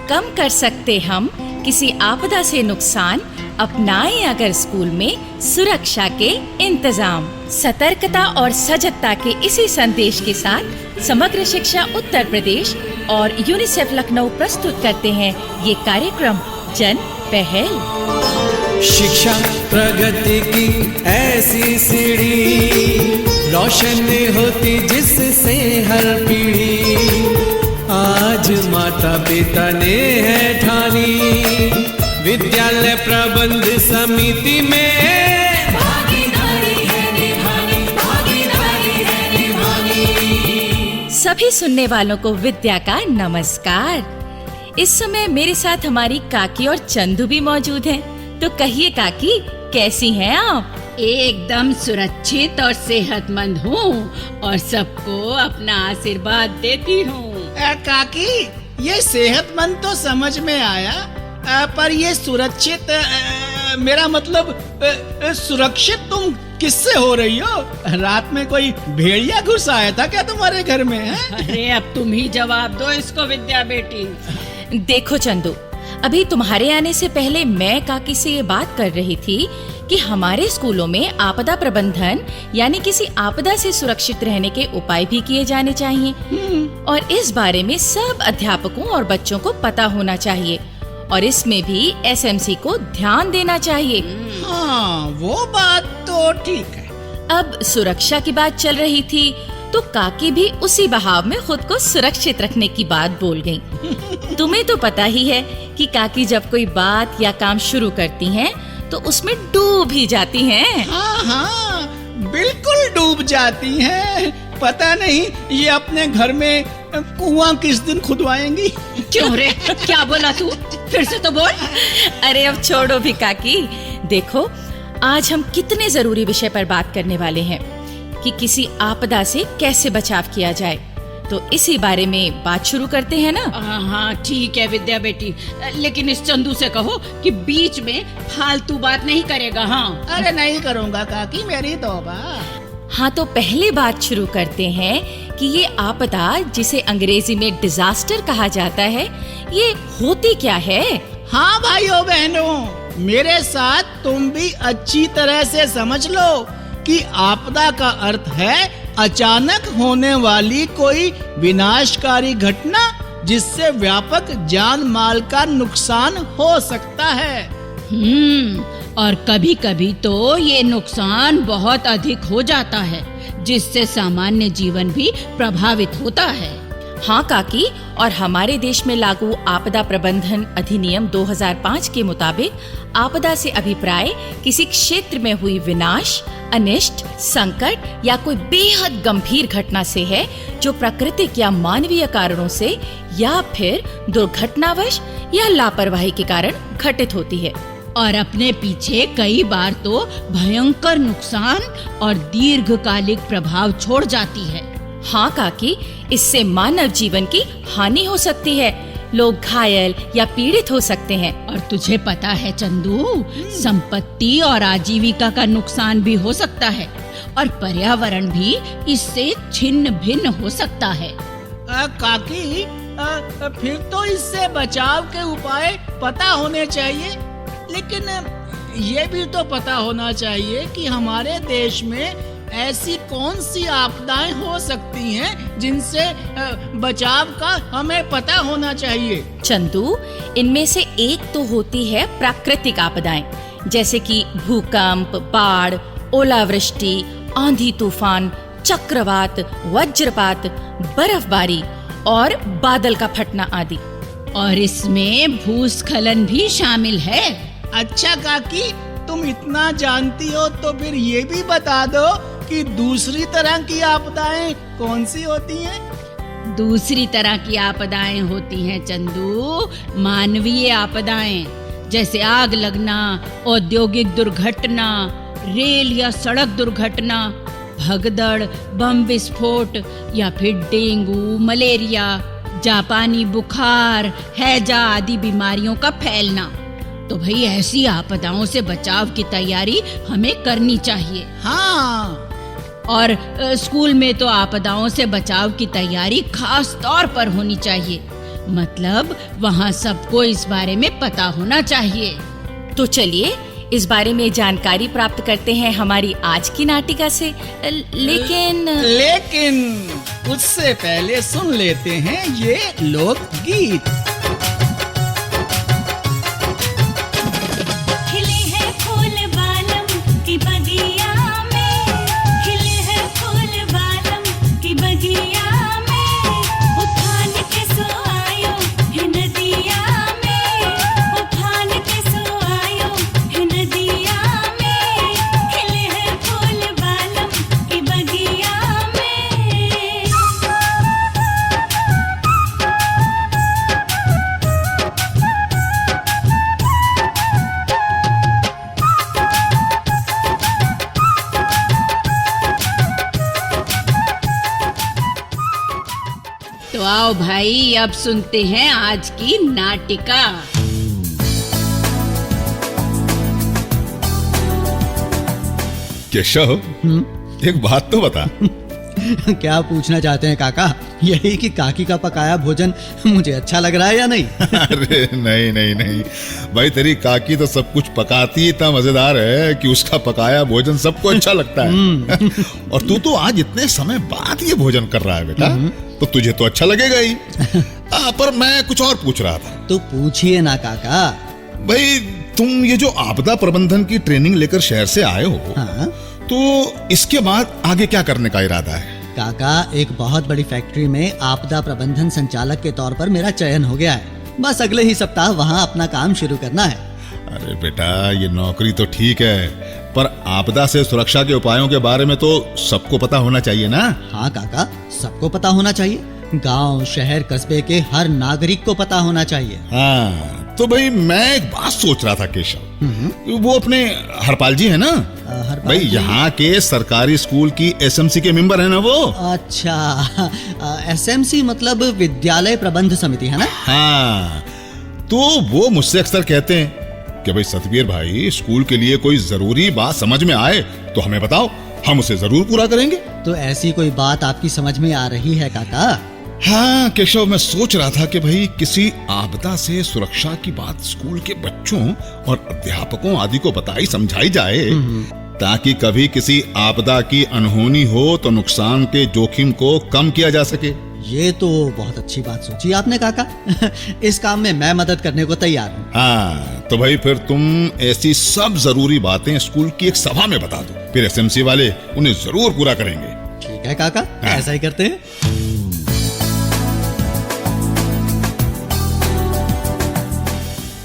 कम कर सकते हम किसी आपदा से नुकसान, अपनाएं अगर स्कूल में सुरक्षा के इंतजाम। सतर्कता और सजगता के इसी संदेश के साथ समग्र शिक्षा उत्तर प्रदेश और यूनिसेफ लखनऊ प्रस्तुत करते हैं ये कार्यक्रम जन पहल। शिक्षा प्रगति की ऐसी सीढ़ी, रोशन होती जिससे हर पीढ़ी। आज माता पिता ने है ठानी, विद्यालय प्रबंध समिति में भागीदारी है निभानी। सभी सुनने वालों को विद्या का नमस्कार। इस समय मेरे साथ हमारी काकी और चंदू भी मौजूद हैं। तो कहिए काकी, कैसी हैं आप? एकदम सुरक्षित और सेहतमंद हूँ और सबको अपना आशीर्वाद देती हूँ। काकी, ये सेहतमंद तो समझ में आया, पर ये सुरक्षित, मेरा मतलब सुरक्षित तुम किससे हो रही हो? रात में कोई भेड़िया घुस आया था क्या तुम्हारे घर में है? अरे अब तुम ही जवाब दो इसको विद्या बेटी। देखो चंदू, अभी तुम्हारे आने से पहले मैं काकी से ये बात कर रही थी कि हमारे स्कूलों में आपदा प्रबंधन यानी किसी आपदा से सुरक्षित रहने के उपाय भी किए जाने चाहिए और इस बारे में सब अध्यापकों और बच्चों को पता होना चाहिए और इसमें भी एसएमसी को ध्यान देना चाहिए। हाँ, वो बात तो ठीक है। अब सुरक्षा की बात चल रही थी तो काकी भी उसी बहाव में खुद को सुरक्षित रखने की बात बोल गयी। तुम्हें तो पता ही है कि काकी जब कोई बात या काम शुरू करती हैं तो उसमें डूब ही जाती हैं। हाँ, बिल्कुल डूब जाती हैं। पता नहीं ये अपने घर में कुआं किस दिन खुदवाएंगी। क्यों रे, क्या बोला तू? फिर से तो बोल। अरे अब छोड़ो भी काकी। देखो, आज हम कितने जरूरी विषय पर बात करने वाले हैं कि किसी आपदा से कैसे बचाव किया जाए। तो इसी बारे में बात शुरू करते हैं ना? हाँ ठीक है विद्या बेटी, लेकिन इस चंदू से कहो कि बीच में फालतू बात नहीं करेगा। हाँ, अरे नहीं करूँगा काकी, मेरी तौबा। हाँ, तो पहले बात शुरू करते हैं कि ये आपदा, जिसे अंग्रेजी में डिजास्टर कहा जाता है, ये होती क्या है? हाँ भाइयों बहनों, मेरे साथ तुम भी अच्छी तरह से समझ लो कि आपदा का अर्थ है अचानक होने वाली कोई विनाशकारी घटना जिससे व्यापक जान माल का नुकसान हो सकता है। और कभी-कभी तो ये नुकसान बहुत अधिक हो जाता है जिससे सामान्य जीवन भी प्रभावित होता है। हाँ काकी, और हमारे देश में लागू आपदा प्रबंधन अधिनियम 2005 के मुताबिक आपदा से अभिप्राय किसी क्षेत्र में हुई विनाश, अनिष्ट, संकट या कोई बेहद गंभीर घटना से है जो प्राकृतिक या मानवीय कारणों से या फिर दुर्घटनावश या लापरवाही के कारण घटित होती है और अपने पीछे कई बार तो भयंकर नुकसान और दीर्घकालिक प्रभाव छोड़ जाती है। हाँ काकी, इससे मानव जीवन की हानि हो सकती है, लोग घायल या पीड़ित हो सकते हैं। और तुझे पता है चंदू, संपत्ति और आजीविका का नुकसान भी हो सकता है और पर्यावरण भी इससे छिन्न भिन्न हो सकता है। काकी, फिर तो इससे बचाव के उपाय पता होने चाहिए, लेकिन ये भी तो पता होना चाहिए कि हमारे देश में ऐसी कौन सी आपदाएं हो सकती हैं जिनसे बचाव का हमें पता होना चाहिए। चंदू, इनमें से एक तो होती है प्राकृतिक आपदाएं, जैसे कि भूकंप, बाढ़, ओलावृष्टि, आंधी तूफान, चक्रवात, वज्रपात, बर्फबारी और बादल का फटना आदि। और इसमें भूस्खलन भी शामिल है। अच्छा काकी, तुम इतना जानती हो तो फिर ये भी बता दो कि दूसरी तरह की आपदाएं कौन सी होती हैं? दूसरी तरह की आपदाएं होती हैं चंदू, मानवीय आपदाएं, जैसे आग लगना, औद्योगिक दुर्घटना, रेल या सड़क दुर्घटना, भगदड़, बम विस्फोट या फिर डेंगू, मलेरिया, जापानी बुखार, हैजा आदि बीमारियों का फैलना। तो भाई ऐसी आपदाओं से बचाव की तैयारी हमें करनी चाहिए। हाँ, और स्कूल में तो आपदाओं से बचाव की तैयारी खास तौर पर होनी चाहिए। मतलब वहाँ सबको इस बारे में पता होना चाहिए। तो चलिए इस बारे में जानकारी प्राप्त करते हैं हमारी आज की नाटिका से। लेकिन उससे पहले सुन लेते हैं ये लोकगीत। खिले हैं फूल बालम की बगिया में, खिले हैं फूल बालम की बगिया में, उफान के सो आयो है नदिया में, उफान के सो आयो है नदिया में, खिले हैं फूल बालम की बगिया में। तो आओ भाई, अब सुनते हैं आज की नाटिका। केशव, एक बात तो बता। क्या पूछना चाहते हैं काका? यही कि काकी का पकाया भोजन मुझे अच्छा लग रहा है या नहीं? अरे नहीं नहीं नहीं भाई, तेरी काकी तो सब कुछ पकाती इतना मजेदार है कि उसका पकाया भोजन सबको अच्छा लगता है। और तू तो आज इतने समय बाद ये भोजन कर रहा है बेटा, तो तुझे तो अच्छा लगेगा ही। पर मैं कुछ और पूछ रहा था। तो पूछिए ना काका। भाई, तुम ये जो आपदा प्रबंधन की ट्रेनिंग लेकर शहर से आए हो, हाँ? तो इसके बाद आगे क्या करने का इरादा है? काका, एक बहुत बड़ी फैक्ट्री में आपदा प्रबंधन संचालक के तौर पर मेरा चयन हो गया है। बस अगले ही सप्ताह वहाँ अपना काम शुरू करना है। अरे बेटा, ये नौकरी तो ठीक है, पर आपदा से सुरक्षा के उपायों के बारे में तो सबको पता होना चाहिए ना? हाँ काका, सबको पता होना चाहिए। गांव, शहर, कस्बे के हर नागरिक को पता होना चाहिए। हाँ, तो भाई मैं एक बात सोच रहा था केशव, वो अपने हरपाल जी है ना, हरपाल भाई जी? यहाँ के सरकारी स्कूल की एसएमसी के मेंबर है ना वो? अच्छा, एसएमसी मतलब विद्यालय प्रबंध समिति है ना? हाँ, तो वो मुझसे अक्सर कहते हैं कि भाई सतवीर भाई, स्कूल के लिए कोई जरूरी बात समझ में आए तो हमें बताओ, हम उसे जरूर पूरा करेंगे। तो ऐसी कोई बात आपकी समझ में आ रही है काका? हाँ केशव, मैं सोच रहा था कि भाई किसी आपदा से सुरक्षा की बात स्कूल के बच्चों और अध्यापकों आदि को बताई समझाई जाए, ताकि कभी किसी आपदा की अनहोनी हो तो नुकसान के जोखिम को कम किया जा सके। ये तो बहुत अच्छी बात सोची आपने काका। इस काम में मैं मदद करने को तैयार हूँ। हाँ, तो भाई फिर तुम ऐसी सब जरूरी बातें स्कूल की एक सभा में बता दो, फिर एसएमसी वाले उन्हें जरूर पूरा करेंगे। ठीक है काका, हाँ। ऐसा ही करते हैं।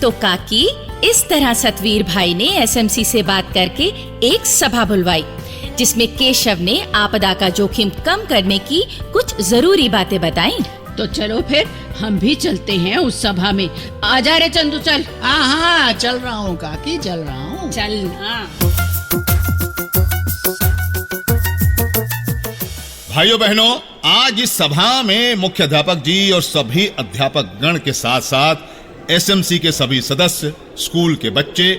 तो काकी, इस तरह सतवीर भाई ने एसएमसी से बात करके एक सभा बुलवाई, जिसमें केशव ने आपदा का जोखिम कम करने की कुछ जरूरी बातें बताई। तो चलो फिर हम भी चलते हैं उस सभा में। आ जा रे चंदू, चल। हाँ, चल रहा हूँ काकी, चल रहा हूँ। चल ना। भाइयों बहनों, आज इस सभा में मुख्य अध्यापक जी और सभी अध्यापक गण के साथ साथ एसएमसी के सभी सदस्य, स्कूल के बच्चे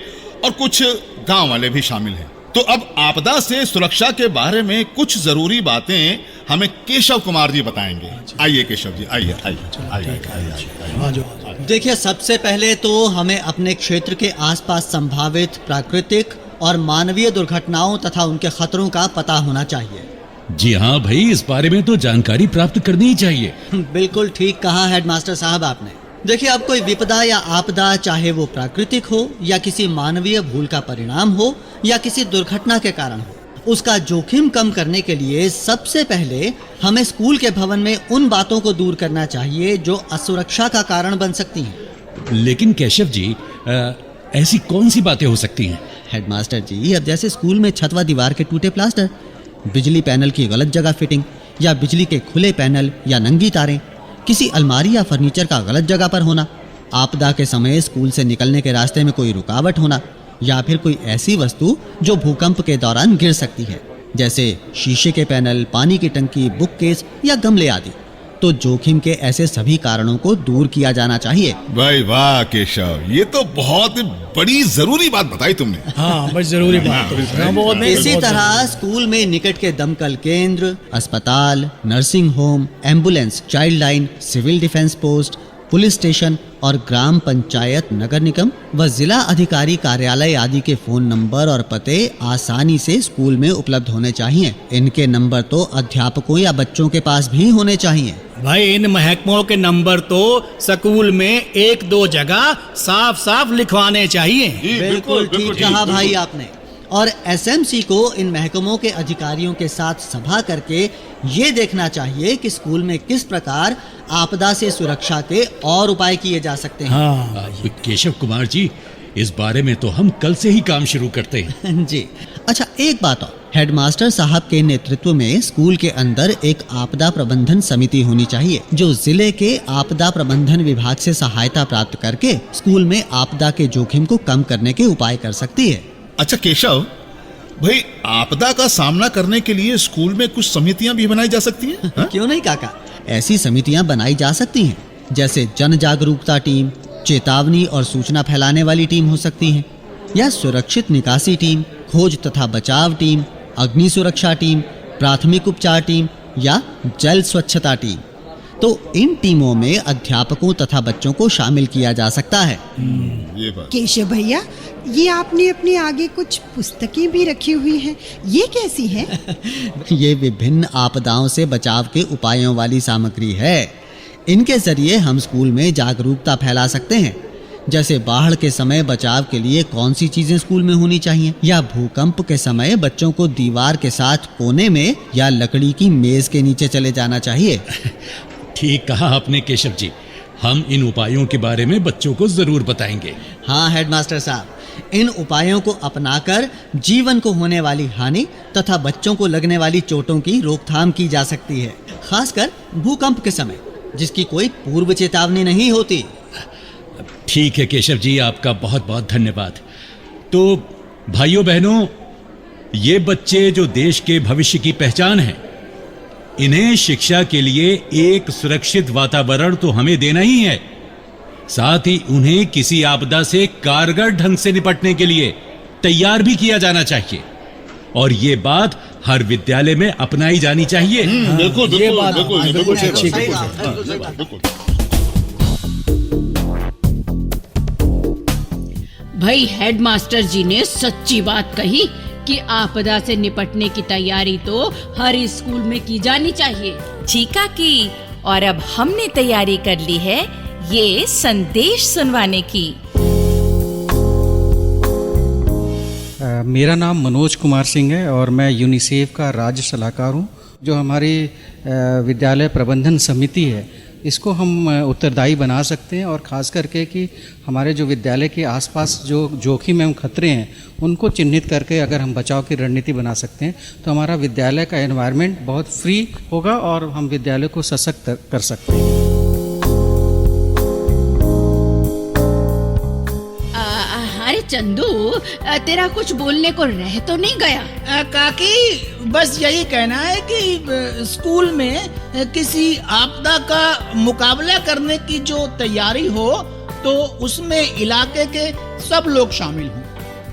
और कुछ गांव वाले भी शामिल हैं। तो अब आपदा से सुरक्षा के बारे में कुछ जरूरी बातें हमें केशव कुमार जी बताएंगे। आइए केशव जी, आइए आइए आइए। देखिए, सबसे पहले तो हमें अपने क्षेत्र के आसपास संभावित प्राकृतिक और मानवीय दुर्घटनाओं तथा उनके खतरों का पता होना चाहिए। जी हाँ भाई, इस बारे में तो जानकारी प्राप्त करनी ही चाहिए। बिल्कुल ठीक कहा हेडमास्टर साहब आपने। देखिए, अब कोई विपदा या आपदा, चाहे वो प्राकृतिक हो या किसी मानवीय भूल का परिणाम हो या किसी दुर्घटना के कारण हो, उसका जोखिम कम करने के लिए सबसे पहले हमें स्कूल के भवन में उन बातों को दूर करना चाहिए जो असुरक्षा का कारण बन सकती हैं। लेकिन केशव जी, ऐसी कौन सी बातें हो सकती हैं? हेडमास्टर जी, अब जैसे स्कूल में छत व दीवार के टूटे प्लास्टर, बिजली पैनल की गलत जगह फिटिंग, या बिजली के खुले पैनल या नंगी तारें, किसी अलमारी या फर्नीचर का गलत जगह पर होना, आपदा के समय स्कूल से निकलने के रास्ते में कोई रुकावट होना, या फिर कोई ऐसी वस्तु जो भूकंप के दौरान गिर सकती है, जैसे शीशे के पैनल, पानी की टंकी, बुक केस या गमले आदि। तो जोखिम के ऐसे सभी कारणों को दूर किया जाना चाहिए। भाई वाह केशव, ये तो बहुत बड़ी जरूरी बात बताई तुमने। हाँ, बड़ी जरूरी बात है। इसी तरह स्कूल में निकट के दमकल केंद्र, अस्पताल, nursing home, ambulance, child line, civil defence post, police station और ग्राम पंचायत, नगर निगम व जिला अधिकारी कार्यालय आदि के फोन नंबर और पते आसानी से स्कूल में उपलब्ध होने चाहिए। इनके नंबर तो अध्यापकों या बच्चों के पास भी होने चाहिए। भाई इन महकमों के नंबर तो स्कूल में 1-2 जगह साफ साफ लिखवाने चाहिए। बिल्कुल ठीक कहा भाई आपने। और एसएमसी को इन महकमों के अधिकारियों के साथ सभा करके ये देखना चाहिए कि स्कूल में किस प्रकार आपदा से सुरक्षा के और उपाय किए जा सकते हैं। हाँ केशव कुमार जी, इस बारे में तो हम कल से ही काम शुरू करते हैं। जी अच्छा, एक बात और, हेडमास्टर साहब के नेतृत्व में स्कूल के अंदर एक आपदा प्रबंधन समिति होनी चाहिए जो जिले के आपदा प्रबंधन विभाग से सहायता प्राप्त करके स्कूल में आपदा के जोखिम को कम करने के उपाय कर सकती है। अच्छा केशव भाई, आपदा का सामना करने के लिए स्कूल में कुछ समितियां भी बनाई जा सकती हैं? हाँ? क्यों नहीं काका, ऐसी समितियां बनाई जा सकती हैं, जैसे जन जागरूकता टीम, चेतावनी और सूचना फैलाने वाली टीम हो सकती है, या सुरक्षित निकासी टीम, खोज तथा बचाव टीम, अग्नि सुरक्षा टीम, प्राथमिक उपचार टीम या जल स्वच्छता टीम। तो इन टीमों में अध्यापकों तथा बच्चों को शामिल किया जा सकता है। ये बात। केशव भैया, ये आपने अपने आगे कुछ पुस्तकें भी रखी हुई हैं, ये कैसी हैं? ये विभिन्न आपदाओं से बचाव के उपायों वाली सामग्री है। इनके जरिए हम स्कूल में जागरूकता फैला सकते हैं, जैसे बाढ़ के समय बचाव के लिए कौन सी चीजें स्कूल में होनी चाहिए, या भूकंप के समय बच्चों को दीवार के साथ कोने में या लकड़ी की मेज के नीचे चले जाना चाहिए। ठीक कहा आपने केशव जी, हम इन उपायों के बारे में बच्चों को जरूर बताएंगे। हाँ हेडमास्टर साहब, इन उपायों को अपनाकर जीवन को होने वाली हानि तथा बच्चों को लगने वाली चोटों की रोकथाम की जा सकती है, खासकर भूकंप के समय, जिसकी कोई पूर्व चेतावनी नहीं होती। ठीक है केशव जी, आपका बहुत बहुत धन्यवाद। तो भाइयों बहनों, ये बच्चे जो देश के भविष्य की पहचान हैं, इन्हें शिक्षा के लिए एक सुरक्षित वातावरण तो हमें देना ही है, साथ ही उन्हें किसी आपदा से कारगर ढंग से निपटने के लिए तैयार भी किया जाना चाहिए, और ये बात हर विद्यालय में अपनाई जानी चाहिए। बिल्कुल ये बात बिल्कुल बिल्कुल। भाई हेडमास्टर जी ने सच्ची बात कही कि आपदा से निपटने की तैयारी तो हर स्कूल में की जानी चाहिए। जी काकी, और अब हमने तैयारी कर ली है ये संदेश सुनवाने की। मेरा नाम मनोज कुमार सिंह है और मैं यूनिसेफ का राज्य सलाहकार हूँ। जो हमारी विद्यालय प्रबंधन समिति है, इसको हम उत्तरदायी बना सकते हैं, और ख़ास करके कि हमारे जो विद्यालय के आसपास जो जोखिम एवं खतरे हैं उनको चिन्हित करके अगर हम बचाव की रणनीति बना सकते हैं तो हमारा विद्यालय का एनवायरनमेंट बहुत फ्री होगा और हम विद्यालय को सशक्त कर सकते हैं। अरे चंदू, तेरा कुछ बोलने को रह तो नहीं गया? काकी, बस यही कहना है कि स्कूल में किसी आपदा का मुकाबला करने की जो तैयारी हो तो उसमें इलाके के सब लोग शामिल हों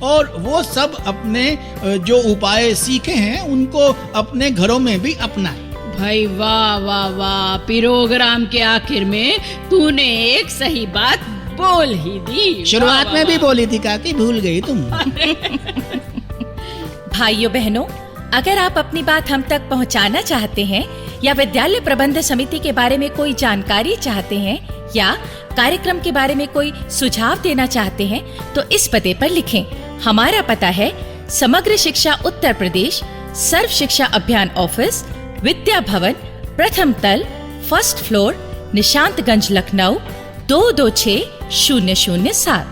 और वो सब अपने जो उपाय सीखे हैं उनको अपने घरों में भी अपनाएं। भाई वाह वाह वाह, प्रोग्राम के आखिर में तूने एक सही बात बोल ही दी। शुरुआत में भी बोली थी काकी, भूल गई तुम। भाइयों बहनों, अगर आप अपनी बात हम तक पहुंचाना चाहते हैं या विद्यालय प्रबंध समिति के बारे में कोई जानकारी चाहते हैं या कार्यक्रम के बारे में कोई सुझाव देना चाहते हैं तो इस पते पर लिखें। हमारा पता है समग्र शिक्षा उत्तर प्रदेश, सर्व शिक्षा अभियान ऑफिस, विद्या भवन, प्रथम तल, फर्स्ट फ्लोर, निशांतगंज, लखनऊ 226007।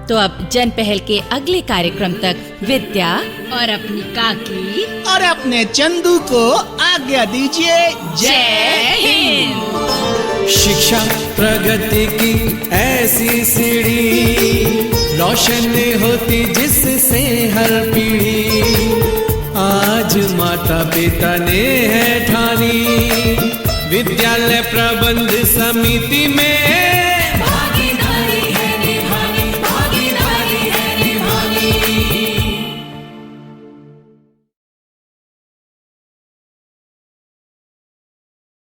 तो अब जन पहल के अगले कार्यक्रम तक विद्या और अपनी काकी और अपने चंदू को आज्ञा दीजिए। जय हिंद। शिक्षा प्रगति की ऐसी सीढ़ी, रोशन होती जिससे हर पीढ़ी। आज माता पिता ने है ठानी, विद्यालय प्रबंध समिति में